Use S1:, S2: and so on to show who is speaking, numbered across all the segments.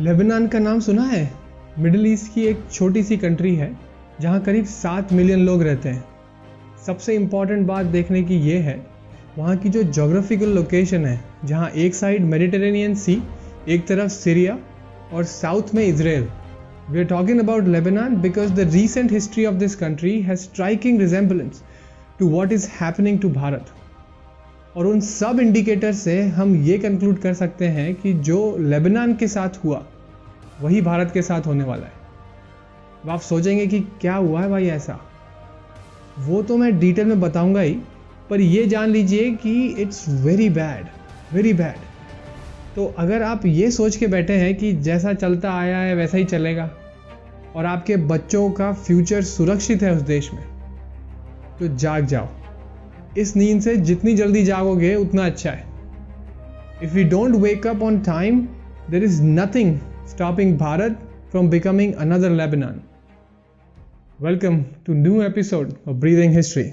S1: Lebanon का नाम सुना है? मिडिल ईस्ट की एक छोटी सी कंट्री है जहाँ करीब 7 मिलियन लोग रहते हैं। सबसे इम्पॉर्टेंट बात देखने की ये है वहाँ की जो जोग्राफिकल लोकेशन है, जहाँ एक साइड मेडिटेरेनियन सी, एक तरफ सीरिया और साउथ में Israel. We are talking about Lebanon because the recent history of this country has striking resemblance to what is happening to Bharat. और उन सब इंडिकेटर से हम ये कंक्लूड कर सकते हैं कि जो लेबनान के साथ हुआ वही भारत के साथ होने वाला है। अब आप सोचेंगे कि क्या हुआ है भाई ऐसा, वो तो मैं डिटेल में बताऊंगा ही, पर ये जान लीजिए कि it's very bad, very bad. तो अगर आप ये सोच के बैठे हैं कि जैसा चलता आया है वैसा ही चलेगा और आपके बच्चों का फ्यूचर सुरक्षित है उस देश में, तो जाग जाओ। इस नींद से जितनी जल्दी जागोगे उतना अच्छा है। If you don't wake up on time, there is nothing stopping Bharat from becoming another Lebanon. Welcome to new episode of breathing history.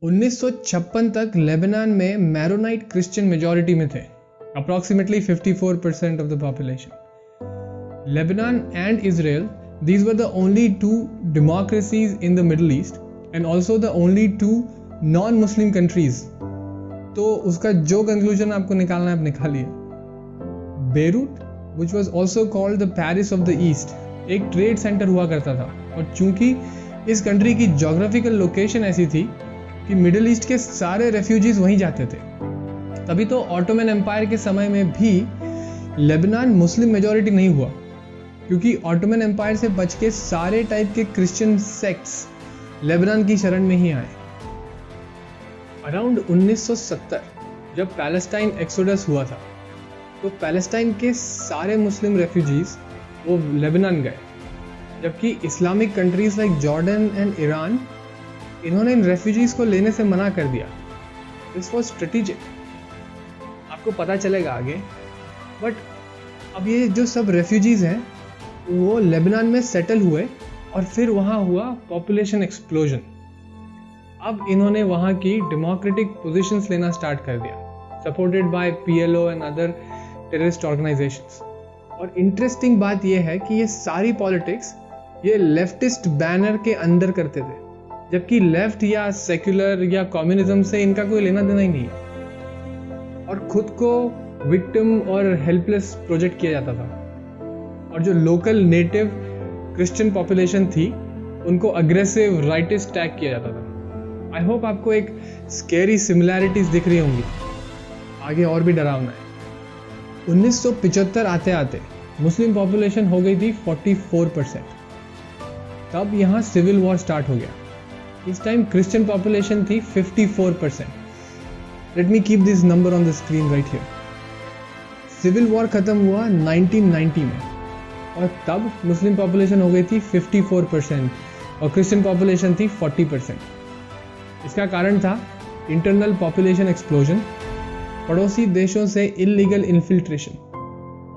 S1: उन्नीस तक लेबनान में मैरोनाइट क्रिश्चियन मेजॉरिटी में थे, approximately 54% of the population. Lebanon and Israel, these were the only two democracies in the Middle East and also the only two non-Muslim countries. तो उसका जो conclusion आपको निकालना है आप निकालिए। Beirut, which was also called the Paris of the East, एक trade centre हुआ करता था और चूंकि इस कंट्री की जोग्राफिकल लोकेशन ऐसी थी कि मिडिल ईस्ट के सारे रेफ्यूजीज वहीं जाते थे। तभी तो ऑटोमन एम्पायर के समय में भी लेबनान मुस्लिम मेजॉरिटी नहीं हुआ, क्योंकि ऑटोमन एम्पायर से बच के सारे टाइप के क्रिश्चियन सेक्ट्स लेबनान की शरण में ही आए। अराउंड 1970 जब पैलेस्टाइन एक्सोडस हुआ था, तो पैलेस्टाइन के सारे मुस्लिम रेफ्यूजीज वो लेबनान गए, जबकि Islamic countries like Jordan and Iran, इन्होंने इन रेफ्यूजीज को लेने से मना कर दिया। दिस वॉज स्ट्रेटेजिक, आपको पता चलेगा आगे। बट अब ये जो सब रेफ्यूजीज हैं वो लेबनान में सेटल हुए और फिर वहाँ हुआ पॉपुलेशन एक्सप्लोजन। अब इन्होंने वहाँ की डेमोक्रेटिक पोजीशंस लेना स्टार्ट कर दिया, supported by PLO and other terrorist organisations. और इंटरेस्टिंग बात यह है कि ये सारी पॉलिटिक्स ये लेफ्टिस्ट बैनर के अंदर करते थे, जबकि लेफ्ट या सेक्युलर या कम्युनिज्म से इनका कोई लेना देना ही नहीं है। और खुद को विक्टिम और हेल्पलेस प्रोजेक्ट किया जाता था, और जो लोकल नेटिव क्रिश्चियन पॉपुलेशन थी उनको अग्रेसिव राइटिस्ट टैग किया जाता था। आई होप आपको एक स्केरी सिमिलैरिटीज दिख रही होंगी, आगे और भी डरावना है। 1975 आते आते मुस्लिम पॉपुलेशन हो गई थी 44%। तब यहाँ सिविल वॉर स्टार्ट हो गया। इस टाइम क्रिश्चियन पॉपुलेशन थी 54%। Let me keep this number on the screen right here. Civil war खत्म हुआ 1990 में और तब मुस्लिम पॉपुलेशन हो गई थी 54% और क्रिश्चियन पॉपुलेशन थी 40%। इसका कारण था इंटरनल पॉपुलेशन एक्सप्लोजन, पड़ोसी देशों से इल्लीगल इन्फिल्ट्रेशन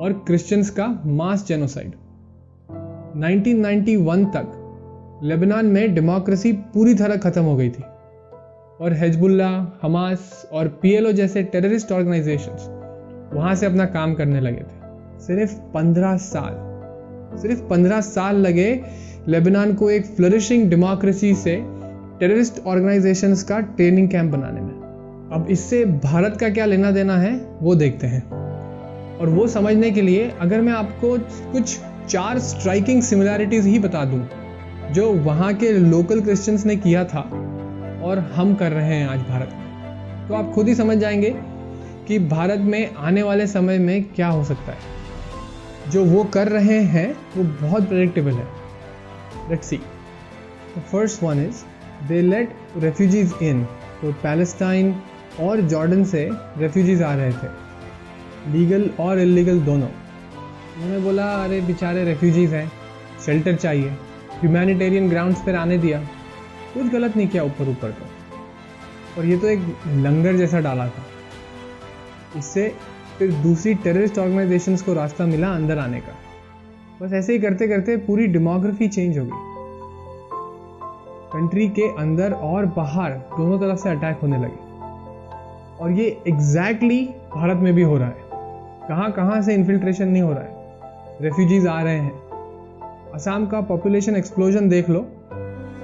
S1: और क्रिश्चियंस का मास जेनोसाइड। 1991 तक लेबनान में डेमोक्रेसी पूरी तरह खत्म हो गई थी और हिजबुल्ला, हमास और PLO जैसे टेररिस्ट ऑर्गेनाइजेशंस वहां से अपना काम करने लगे थे। सिर्फ 15 साल लगे लेबनान को एक फ्लरिशिंग डेमोक्रेसी से टेररिस्ट ऑर्गेनाइजेशंस का ट्रेनिंग कैंप बनाने में। अब इससे भारत का क्या लेना देना है वो देखते हैं, और वो समझने के लिए अगर मैं आपको कुछ 4 स्ट्राइकिंग सिमिलैरिटीज ही बता दूं जो वहाँ के लोकल क्रिश्चियंस ने किया था और हम कर रहे हैं आज भारत में, तो आप खुद ही समझ जाएंगे कि भारत में आने वाले समय में क्या हो सकता है। जो वो कर रहे हैं वो बहुत प्रेडिक्टेबल है। Let's see. The first one is they let refugees in. तो पैलेस्टाइन और जॉर्डन से रेफ्यूजीज आ रहे थे, लीगल और इल्लीगल दोनों। उन्होंने बोला अरे बेचारे रेफ्यूजीज हैं, शेल्टर चाहिए, ह्यूमैनिटेरियन ग्राउंड्स पर आने दिया, कुछ गलत नहीं किया ऊपर तो। और ये तो एक लंगर जैसा डाला था। इससे फिर दूसरी टेररिस्ट ऑर्गेनाइजेशंस को रास्ता मिला अंदर आने का। बस ऐसे ही करते करते पूरी डेमोग्राफी चेंज हो गई। कंट्री के अंदर और बाहर दोनों तरफ से अटैक होने लगे। और ये एग्जैक्टली भारत में भी हो रहा है। कहाँ कहाँ से इन्फिल्ट्रेशन नहीं हो रहा है, रेफ्यूजीज आ रहे हैं। असम का पॉपुलेशन एक्सप्लोजन देख लो,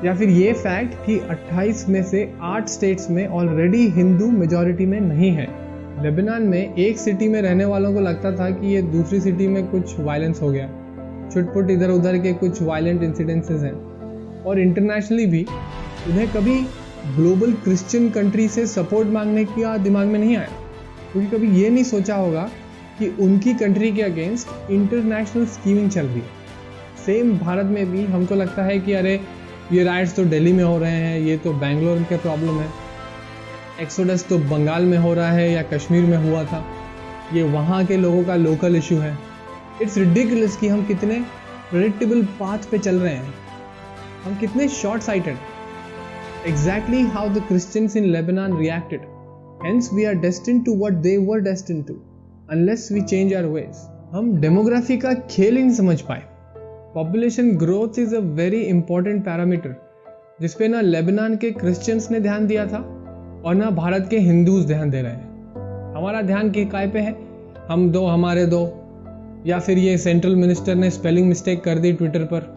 S1: या फिर ये फैक्ट कि 28 में से 8 स्टेट्स में ऑलरेडी हिंदू मेजॉरिटी में नहीं है। लेबनान में एक सिटी में रहने वालों को लगता था कि ये दूसरी सिटी में कुछ वायलेंस हो गया, छुटपुट इधर उधर के कुछ वायलेंट इंसिडेंसेस हैं। और इंटरनेशनली भी उन्हें कभी ग्लोबल क्रिश्चियन कंट्री से सपोर्ट मांगने का दिमाग में नहीं आया, क्योंकि कभी ये नहीं सोचा होगा कि उनकी कंट्री के अगेंस्ट इंटरनेशनल स्कीमिंग चल रही है। सेम भारत में भी हमको लगता है कि अरे ये राइट्स तो दिल्ली में हो रहे हैं, ये तो बेंगलोर का प्रॉब्लम है, एक्सोडस तो बंगाल में हो रहा है या कश्मीर में हुआ था, ये वहाँ के लोगों का लोकल इशू है। इट्स रिडिकुलस कि हम कितने प्रेडिक्टेबल पाथ पे चल रहे हैं, हम कितने short sighted. Exactly how the Christians in Lebanon reacted. Hence we are destined to what they were destined to, unless we change our ways. हम डेमोग्राफी का खेल ही नहीं समझ पाए। Population growth is a very important parameter, जिसपे ना Lebanon के Christians ने ध्यान दिया था और ना भारत के हिंदूज ध्यान दे रहे हैं। हमारा ध्यान किस काय पे है, हम दो हमारे दो, या फिर ये सेंट्रल मिनिस्टर ने स्पेलिंग मिस्टेक कर दी ट्विटर पर,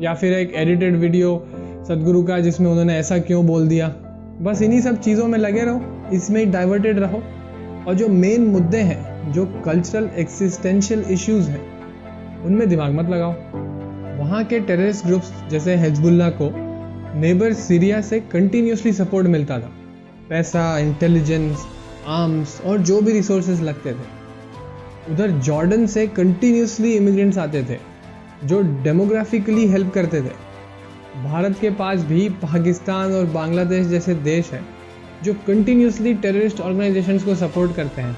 S1: या फिर एक एडिटेड वीडियो सदगुरु का जिसमें उन्होंने ऐसा क्यों बोल दिया। बस इन्हीं सब चीज़ों में लगे रहो, इसमें ही डाइवर्टेड रहो, और जो मेन मुद्दे हैं, जो कल्चरल एक्सिस्टेंशियल इश्यूज हैं, उनमें दिमाग मत लगाओ। वहाँ के टेररिस्ट ग्रुप्स जैसे हिजबुल्लाह को नेबर सीरिया से कंटिन्यूसली सपोर्ट मिलता था, पैसा, इंटेलिजेंस, आर्म्स और जो भी रिसोर्सेज लगते थे। उधर जॉर्डन से कंटिन्यूसली इमिग्रेंट्स आते थे जो डेमोग्राफिकली हेल्प करते थे। भारत के पास भी पाकिस्तान और बांग्लादेश जैसे देश हैं जो कंटिन्यूसली टेररिस्ट ऑर्गेनाइजेशंस को सपोर्ट करते हैं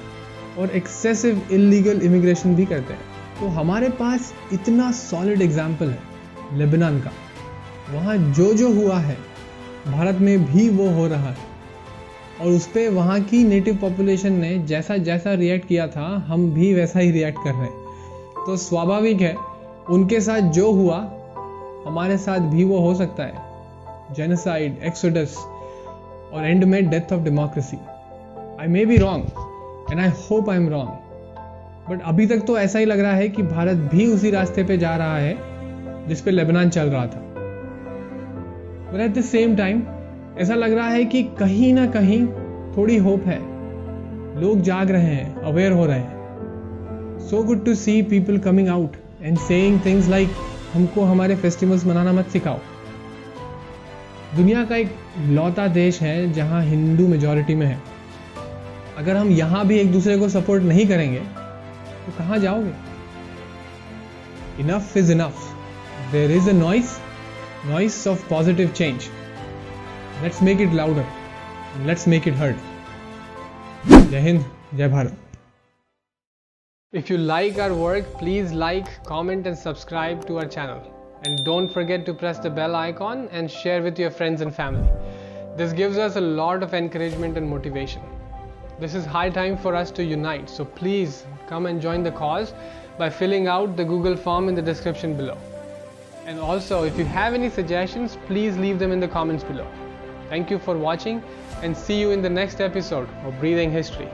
S1: और एक्सेसिव इलीगल इमिग्रेशन भी करते हैं। तो हमारे पास इतना सॉलिड एग्जाम्पल है लेबनान का। वहाँ जो जो हुआ है भारत में भी वो हो रहा है, और उस पर वहाँ की नेटिव पॉपुलेशन ने जैसा जैसा रिएक्ट किया था, हम भी वैसा ही रिएक्ट कर रहे हैं। तो स्वाभाविक है उनके साथ जो हुआ हमारे साथ भी वो हो सकता है। जेनोसाइड, एक्सोडस और एंड में death of democracy. I may be wrong and I hope I am wrong, but अभी तक तो ऐसा ही लग रहा है कि भारत भी उसी रास्ते पे जा रहा है जिस पे लेबनान चल रहा था। But at the same time ऐसा लग रहा है कि कहीं ना कहीं थोड़ी होप है, लोग जाग रहे हैं, अवेयर हो रहे हैं। So good to see people coming out and saying things like हमको हमारे फेस्टिवल्स मनाना मत सिखाओ। दुनिया का एक लौता देश है जहां हिंदू मेजॉरिटी में है। अगर हम यहां भी एक दूसरे को सपोर्ट नहीं करेंगे तो कहां जाओगे? Enough is enough. There is a noise of positive change. Let's make it louder, let's make it heard. जय हिंद, जय Bharat. If you like our work, please like, comment and subscribe to our channel. And don't forget to press the bell icon and share with your friends and family. This gives us a lot of encouragement and motivation. This is high time for us to unite, so please come and join the cause by filling out the Google form in the description below. And also, if you have any suggestions, please leave them in the comments below. Thank you for watching and see you in the next episode of Breathing History.